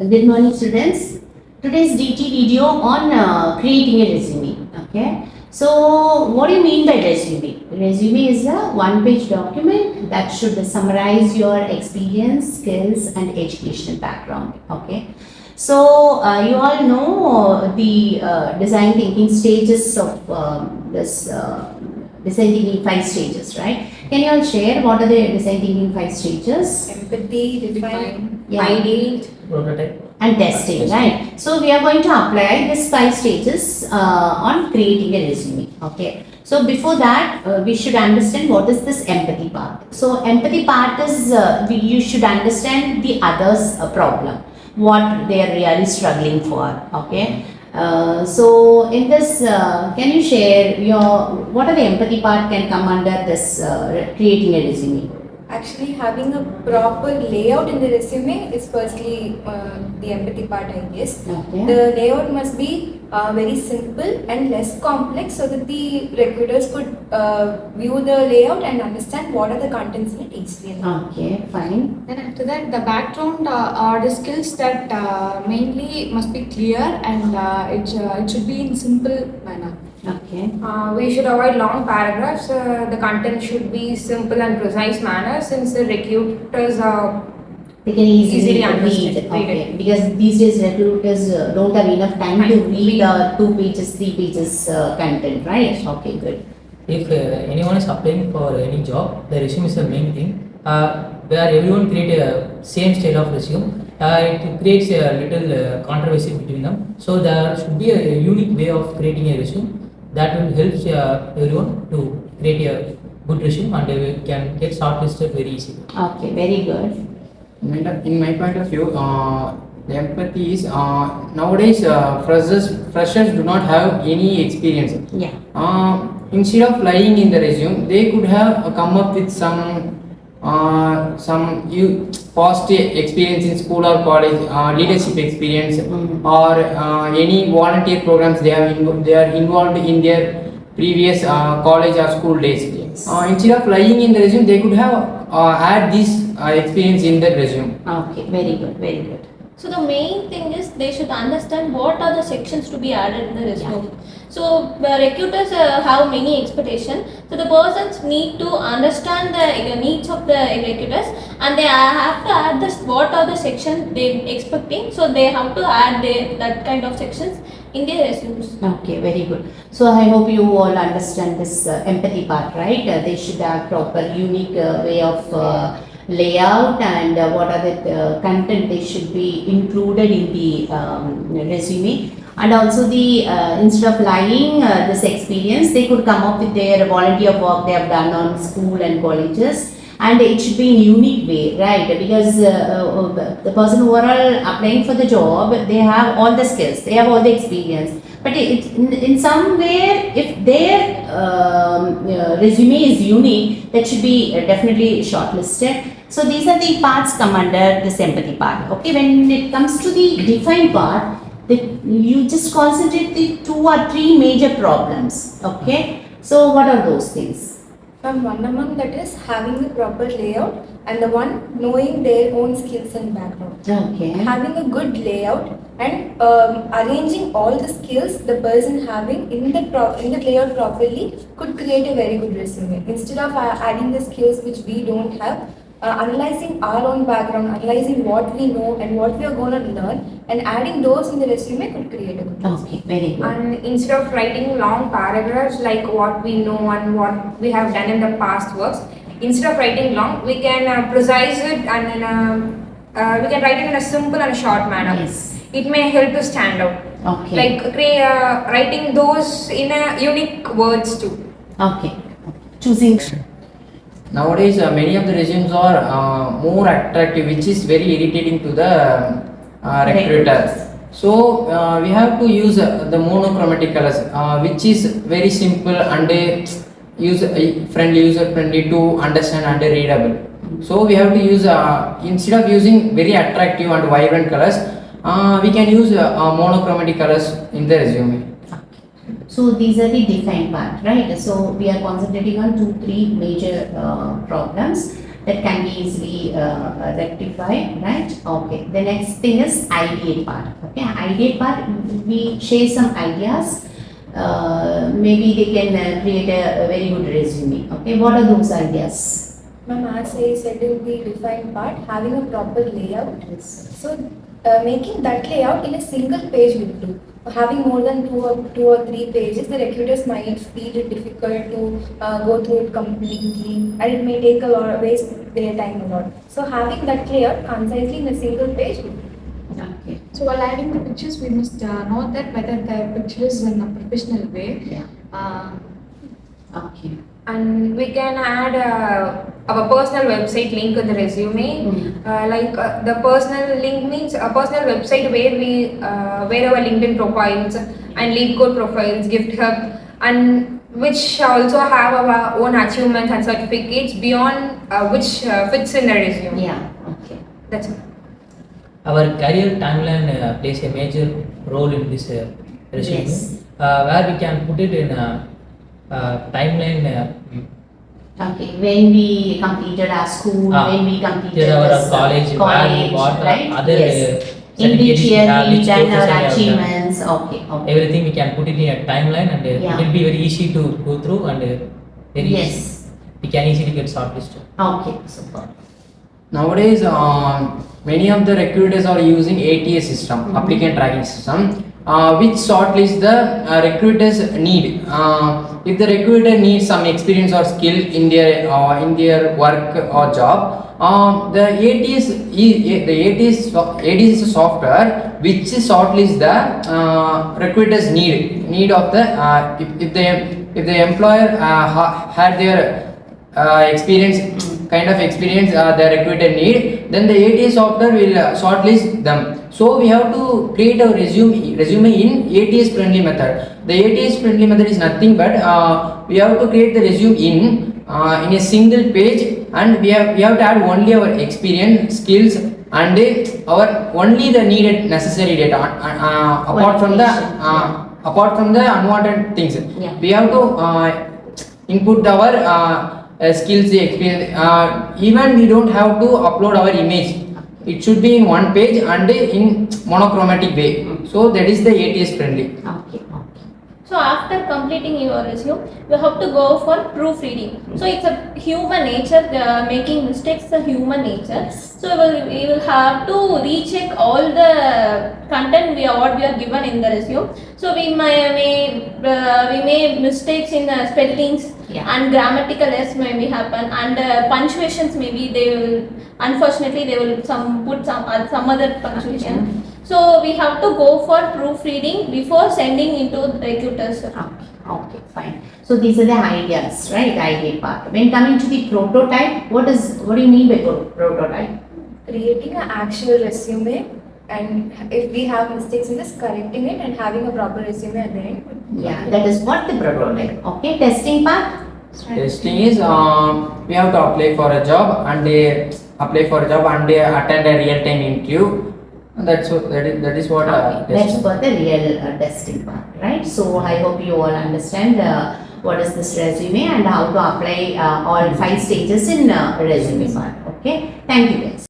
Good morning, students. Today's DT video on creating a resume. Okay. So, what do you mean by resume? Resume is a one-page document that should summarize your experience, skills, and educational background. Okay. So, you all know the design thinking stages of this design thinking 5 stages, right? Can you all share what are the design thinking 5 stages? Empathy, define, Yeah. ideate, prototype And testing, right? So we are going to apply these 5 stages on creating a resume. Okay. So before that, we should understand what is this empathy part. So empathy part is you should understand the other's problem, what they are really struggling for. Okay. So in this, can you share what are the empathy part can come under this creating a resume? actually having a proper layout in the resume is firstly the empathy part, I guess. Okay. The layout must be very simple and less complex so that the recruiters could view the layout and understand what are the contents in it easily. Okay, fine. Then after that, the background are the skills that mainly must be clear and it should be in simple manner. Okay. We should avoid long paragraphs. The content should be simple and precise manner since the recruiters They can easily Easily read. understand, read Okay. it. Because these days recruiters don't have enough time to Time to read read. 2 pages, 3 pages content, right? Okay, good. if anyone is applying for any job, the resume is the main thing, where everyone create a same style of resume. It creates a little controversy between them, so there should be a unique way of creating a resume that will help everyone to create a good resume, and they can get shortlisted very easily. Okay, very good. In my point of view, the empathy is nowadays freshers do not have any experience. Yeah. Instead of lying in the resume, they could have come up with some past experience in school or college, leadership experience, Mhm. or any volunteer programs they are involved in their previous college or school days. Yes. Instead of lying in the resume, they could have had this experience in the resume. Okay, very good, very good. So the main thing is they should understand what are the sections to be added in the resume. So recruiters have many expectations. So the persons need to understand the needs of the recruiters, and they have to add this what are the sections they expecting. So they have to add that kind of sections in their resumes. Okay, very good. So I hope you all understand this empathy part, right? They should have proper, unique way of layout and what are the content they should be included in the resume. And also the instead of lying this experience, they could come up with their volunteer work they have done on school and colleges, and it should be in unique way, right? Because the person who are all applying for the job, they have all the skills, they have all the experience, but in some way, if their resume is unique, that should be definitely shortlisted. So these are the parts come under this empathy part. Okay, when it comes to the define part, you just concentrate the 2 or 3 major problems. Okay, so what are those things? One among that is having a proper layout, and the one knowing their own skills and background. Okay. Having a good layout and arranging all the skills the person having in the layout properly could create a very good resume. Instead of adding the skills which we don't have, analyzing our own background, analyzing what we know and what we are going to learn, and adding those in the resume could create a good resume. Okay, very good. And instead of writing long paragraphs like what we know and what we have done in the past works, instead of writing long, we can precise it and we can write it in a simple and short manner. Yes. It may help to stand out. Okay. Like writing those in a unique words too. Okay. Choosing. Nowadays, many of the resumes are more attractive, which is very irritating to the recruiters. So we have to use the monochromatic colors, which is very simple and user friendly to understand and readable. So we have to use instead of using very attractive and vibrant colors, we can use monochromatic colors in the resume. So these are the defined part, right? So we are concentrating on 2-3 major problems, that can be easily rectified, right? Okay. The next thing is ideate part. Okay, ideate part, we share some ideas. Maybe they can create a very good resume. Okay, what are those ideas? Ma'am, as I said in the defined part, having a proper layout. So, making that layout in a single page will do. Having more than two or three pages, the recruiters might feel it difficult to go through it completely, and it may take a lot of waste their time a lot. So, having that layout concisely in a single page will do. Okay. So while adding the pictures, we must note that whether the picture is in a professional way. Yeah. Okay. And we can add our personal website link in the resume. The personal link means a personal website where our LinkedIn profiles and lead code profiles, gift hub, and which also have our own achievements and certificates beyond which fits in the resume. Yeah. Okay. That's it. Our career timeline plays a major role in this resume, Yes. where we can put it in a timeline. Okay, when we completed our school, when we completed our this, college, college, what right? other Yes. In certificates which we year have, we which done courses we our have done. achievements. Okay, okay. Everything we can put it in a timeline, and Yeah. it will be very easy to go through, and very Yes. easy. We can easily get shortlisted. Okay, super. Nowadays, many of the recruiters are using ATS system, applicant tracking system, which shortlist the recruiters need. If the recruiter needs some experience or skill in their work or job, the ATS is a software which shortlists the recruiters need of the if the employer had their kind of experience the recruiter need, then the ATS software will shortlist them. So we have to create a resume in ATS friendly method. The ATS friendly method is nothing but we have to create the resume in a single page, and we have to add only our experience, skills, and our only the needed necessary data apart from the unwanted things. Yeah. We have to input our skills, experience. Even we don't have to upload our image. It should be in one page and in monochromatic way. So that is the ATS friendly. Okay, okay. So after completing your resume, you have to go for proofreading. So it's a human nature, making mistakes is a human nature. So we will have to recheck all the content what we are given in the resume. So we may mistakes in spellings, Yeah. and grammatical errors may be happen, and punctuations maybe they will, unfortunately they will put some other punctuation. So we have to go for proofreading before sending into the recruiters. Okay, fine. So these are the ideas, right? Idea part. When coming to the prototype, what do you mean by prototype? Creating an actual resume, and if we have mistakes in this, correcting it and having a proper resume at the end. Yeah, that is what the prototype. Okay, testing part. Testing is we have to apply for a job and attend a real time interview. That is what That's testing. for the real testing part, right? So I hope you all understand what is this resume and how to apply all 5 stages in resume part. Okay, thank you guys.